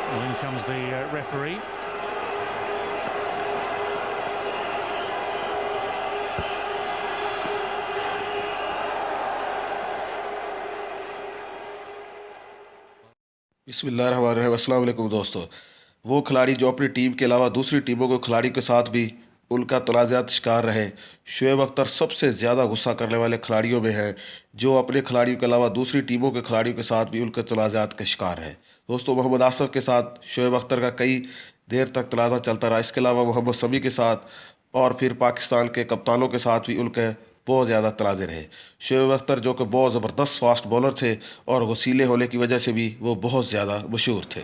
Well, in comes the referee. बिस्मिल्लाहिर्रहमानिर्रहीम। अस्सलाम वालेकुम दोस्तों। वो खिलाड़ी जो अपनी टीम के अलावा दूसरी टीमों के खिलाड़ी के साथ भी उनका तनाज़ात शिकार रहे, शोएब अख्तर सबसे ज़्यादा गुस्सा करने वाले खिलाड़ियों में हैं, जो अपने खिलाड़ियों के अलावा दूसरी टीमों के खिलाड़ियों के साथ भी उनके तनाज़ात का शिकार है। दोस्तों, मोहम्मद आसिफ के साथ शोएब अख्तर का कई देर तक तनाज़ा चलता रहा। इसके अलावा मोहम्मद शमी के साथ और फिर पाकिस्तान के कप्तानों के साथ भी उनके बहुत ज़्यादा तनाज़े रहे। शोएब अख्तर जो कि बहुत ज़बरदस्त फास्ट बॉलर थे और वसीले होने की वजह से भी वो बहुत ज़्यादा मशहूर थे।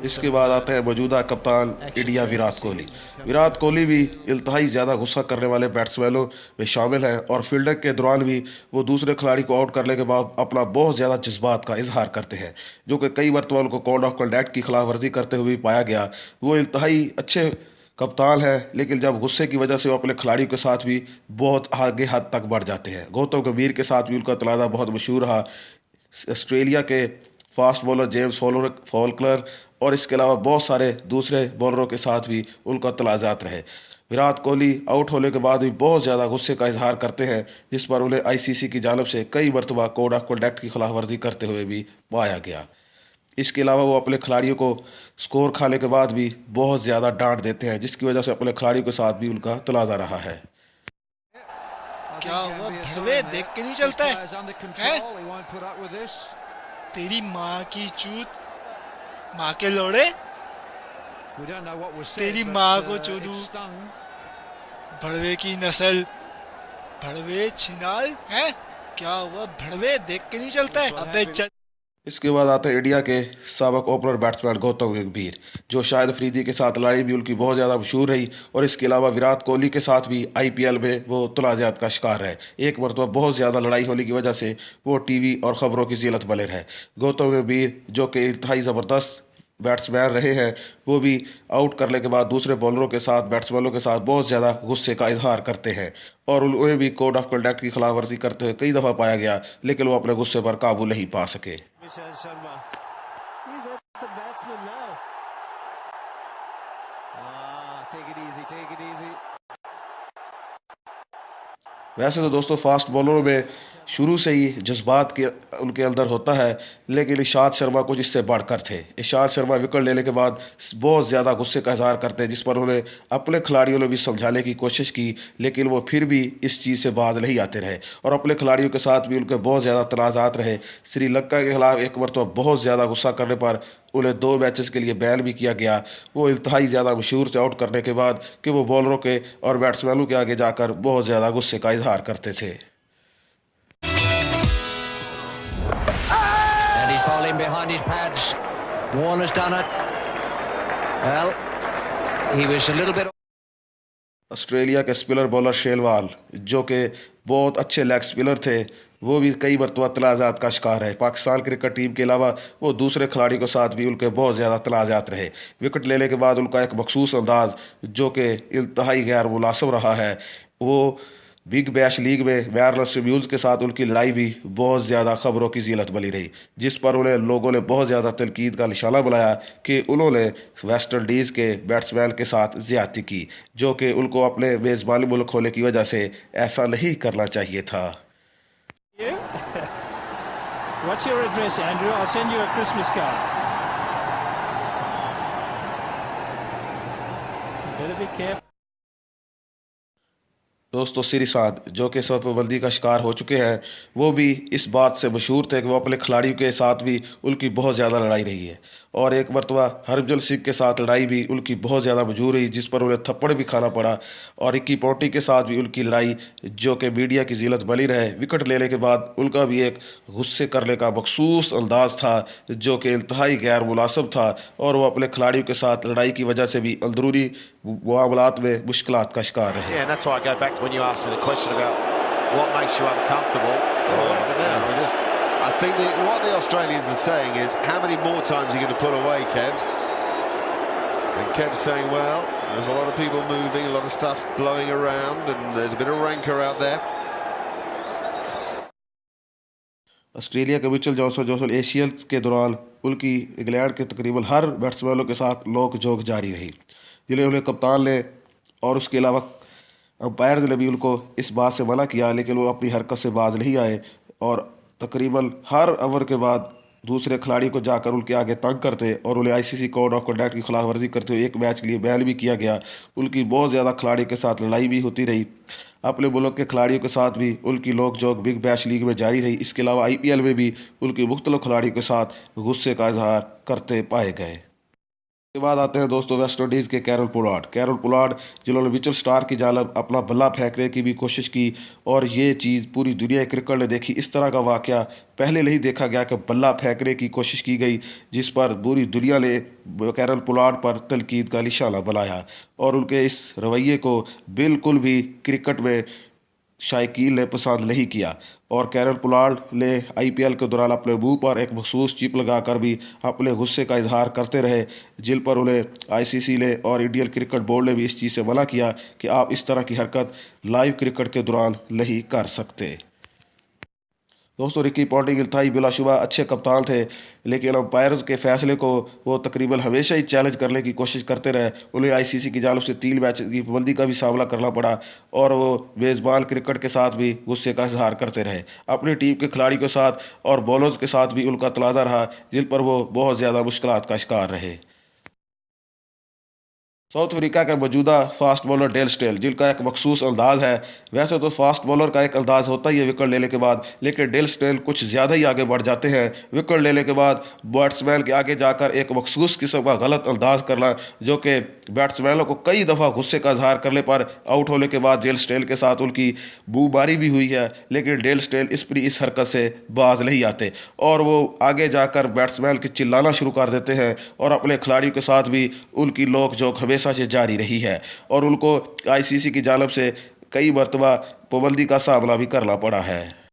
इसके बाद आता है मौजूदा कप्तान इंडिया विराट कोहली। विराट कोहली भी इंतहाई ज़्यादा गुस्सा करने वाले बैट्समैनों में शामिल हैं और फील्डिंग के दौरान भी वो दूसरे खिलाड़ी को आउट करने के बाद अपना बहुत ज़्यादा जज्बात का इजहार करते हैं, जो कि कई मरतबा उनको कोड ऑफ कंडक्ट की खिलाफ वर्जी करते हुए पाया गया। वो इंतहाई अच्छे कप्तान है, लेकिन जब गुस्से की वजह से वो अपने खिलाड़ियों के साथ भी बहुत आगे हद तक बढ़ जाते हैं। गौतम गंभीर के साथ भी उनका तनाज़ा बहुत मशहूर रहा। ऑस्ट्रेलिया के फास्ट बॉलर जेम्स फॉल्कनर और इसके अलावा बहुत सारे दूसरे बॉलरों के साथ भी उनका तनाज़ात रहे। विराट कोहली आउट होने के बाद भी बहुत ज़्यादा गुस्से का इजहार करते हैं, जिस पर उन्हें आईसीसी की जानिब से कई मरतबा कोड ऑफ कंडक्ट की खिलाफ वर्जी करते हुए भी पाया गया। इसके अलावा वो अपने खिलाड़ियों को स्कोर खाने के बाद भी बहुत ज़्यादा डांट देते हैं, जिसकी वजह से अपने खिलाड़ियों के साथ भी उनका तनाज़ा रहा है। क्या हुआ भड़वे, देख के नहीं चलता है? तेरी माँ की चूत, माँ के लोड़े, तेरी माँ को चूदू, भड़वे की नस्ल, भड़वे छिनाल है। क्या हुआ भड़वे, देख के नहीं चलता है? अबे चल। इसके बाद आता है इंडिया के साबिक ओपनर बैट्समैन गौतम गंभीर, जो शाहिद अफरीदी के साथ लड़ाई भी उनकी बहुत ज़्यादा मशहूर रही और इसके अलावा विराट कोहली के साथ भी आईपीएल में वो तनाज़ात का शिकार है। एक मरतबा बहुत ज़्यादा लड़ाई होने की वजह से वो टीवी और ख़बरों की ज़िलत बने रहे। गौतम गंभीर जो कि इंतहाई ज़बरदस्त बैट्समैन रहे हैं, वो भी आउट करने के बाद दूसरे बॉलरों के साथ बैट्समैनों के साथ बहुत ज़्यादा गुस्से का इजहार करते हैं और उन्हें भी कोड ऑफ कंडक्ट की खिलाफ वर्जी करते हुए कई दफ़ा पाया गया, लेकिन वो अपने गुस्से पर काबू नहीं पा सके। वैसे तो दोस्तों, फास्ट बॉलरों में शुरू से ही जज्बात के उनके अंदर होता है, लेकिन इशांत शर्मा कुछ इससे बढ़कर थे। इशांत शर्मा विकेट लेने के बाद बहुत ज़्यादा गुस्से का इजहार करते हैं, जिस पर उन्हें अपने खिलाड़ियों ने भी समझाने की कोशिश की, लेकिन वो फिर भी इस चीज़ से बाज नहीं आते रहे और अपने खिलाड़ियों के साथ भी उनके बहुत ज़्यादा तनाज़ात रहे। श्रीलंका के खिलाफ एक मरतबा बहुत ज़्यादा गुस्सा करने पर उन्हें 2 मैचेस के लिए बैन भी किया गया। वो इंतहाई ज़्यादा मशहूर थे आउट करने के बाद कि वो बॉलरों के और बैट्समैनों के आगे जाकर बहुत ज़्यादा गुस्से का इजहार करते थे। Falling behind his pads. Warner's done it. Well, he was a little bit. Australia के स्पिनर बॉलर शेलवाल, जो कि बहुत अच्छे लेग स्पिनर थे, वो भी कई मरतबा तनाज़ात का शिकार है। पाकिस्तान क्रिकेट टीम के अलावा वो दूसरे खिलाड़ी के साथ भी उनके बहुत ज़्यादा तनाज़ात रहे। विकेट लेने के बाद उनका एक मखसूस अंदाज जो कि इंतहाई गैर मुनासिब रहा है। वो बिग बैश लीग में मार्नस सिम्यूल्स के साथ उनकी लड़ाई भी बहुत ज़्यादा खबरों की ज़िलत बनी रही, जिस पर उन्हें लोगों ने बहुत ज़्यादा तनकीद का निशाना बनाया कि उन्होंने वेस्ट इंडीज़ के बैट्समैन के साथ ज़्यादती की, जो कि उनको अपने मेज़बानी मुल्क होने की वजह से ऐसा नहीं करना चाहिए था। What's your address, Andrew? I'll send you a Christmas card. Better be careful. दोस्तों, सिरिसाद जो कि सर पाबंदी का शिकार हो चुके हैं, वो भी इस बात से मशहूर थे कि वो अपने खिलाड़ियों के साथ भी उनकी बहुत ज़्यादा लड़ाई रही है और एक मरतबा हरभजन सिंह के साथ लड़ाई भी उनकी बहुत ज़्यादा मशहूर रही, जिस पर उन्हें थप्पड़ भी खाना पड़ा और रिकी पोंटिंग के साथ भी उनकी लड़ाई जो कि मीडिया की ज़िलत बनी रहे। विकेट लेने के बाद उनका भी एक गुस्से करने का मखसूस अंदाज था, जो कि इंतहाई गैर मुनासिब था और वो अपने खिलाड़ियों के साथ लड़ाई की वजह से भी अंदरूनी मामलात में मुश्किलात का शिकार रहे। Yeah, and that's why I go back to when you asked me the question about what makes you uncomfortable. Oh, what happened there? I think what the Australians are saying is, how many more times are you going to put away, Kev? And Kev's saying, well, there's a lot of people moving, a lot of stuff blowing around, and there's a bit of rancor out there. Australia के Mitchell Johnson Asians के दौरान उनकी England के तकरीबन हर बैट्समैनों के साथ नोक झोंक जारी रही, जिन्हें उन्हें कप्तान ने और उसके अलावा अंपायर ने भी उनको इस बात से मना किया, लेकिन वो अपनी हरकत से बाज नहीं आए और तकरीबन हर ओवर के बाद दूसरे खिलाड़ी को जाकर उनके आगे तंग करते और उन्हें आईसीसी कोड ऑफ कंडक्ट की खिलाफ वर्जी करते हुए एक मैच के लिए बैन भी किया गया। उनकी बहुत ज़्यादा खिलाड़ी के साथ लड़ाई भी होती रही। अपने मुल्क के खिलाड़ियों के साथ भी उनकी नोक झोंक बिग बैश लीग में जारी रही। इसके अलावा IPL में भी उनकी मुख्तलिफ खिलाड़ियों के साथ गुस्से का इजहार करते पाए गए। के बाद आते हैं दोस्तों वेस्ट इंडीज़ के कैरल पोलार्ड जिन्होंने मिचेल स्टार्क की जानिब अपना बल्ला फेंकने की भी कोशिश की और ये चीज़ पूरी दुनिया क्रिकेट ने देखी। इस तरह का वाक़या पहले नहीं देखा गया कि बल्ला फेंकने की कोशिश की गई, जिस पर पूरी दुनिया ने कैरल पोलार्ड पर तनकीद का निशाना बनाया और उनके इस रवैये को बिल्कुल भी क्रिकेट में शायकीन ने पसंद नहीं किया और कैरल पोलार्ड ने IPL के दौरान अपने मुंह पर एक मखसूस चिप लगाकर भी अपने गुस्से का इजहार करते रहे, जिन पर उन्हें ICC ने और इंडियन क्रिकेट बोर्ड ने भी इस चीज़ से मना किया कि आप इस तरह की हरकत लाइव क्रिकेट के दौरान नहीं कर सकते। दोस्तों रिकी पॉन्टिंग इंतहाई बिलाशुबा अच्छे कप्तान थे, लेकिन अंपायर के फैसले को वो तकरीबन हमेशा ही चैलेंज करने की कोशिश करते रहे। उन्हें ICC की जानिब से 3 मैच की पाबंदी का भी सामना करना पड़ा और वो मेज़बान क्रिकेट के साथ भी गुस्से का इजहार करते रहे। अपनी टीम के खिलाड़ी के साथ और बॉलर्स के साथ भी उनका तनाज़ा रहा, जिन पर वो बहुत ज़्यादा मुश्किलात का शिकार रहे। साउथ अफ्रीका के मौजूदा फास्ट बॉलर डेल स्टेन, जिनका एक मखसूस अंदाज है। वैसे तो फास्ट बॉलर का एक अंदाज होता ही है विकेट लेने के बाद, लेकिन डेल स्टेन कुछ ज़्यादा ही आगे बढ़ जाते हैं। विकेट लेने के बाद बैट्समैन के आगे जाकर एक मखसूस किस्म का गलत अंदाज करना, जो कि बैट्समैनों को कई दफ़ा गुस्से का इजहार करने पर आउट होने के बाद डेल स्टेन के साथ उनकी बूबारी भी हुई है, लेकिन डेल स्टेन इस हरकत से बाज नहीं आते और वो आगे जाकर बैट्समैन के चिल्लाना शुरू कर देते हैं और अपने खिलाड़ियों के साथ भी उनकी नोक झोंक हमेशा से जारी रही है और उनको ICC की जानिब से कई मरतबा पाबंदी का सामना भी करना पड़ा है।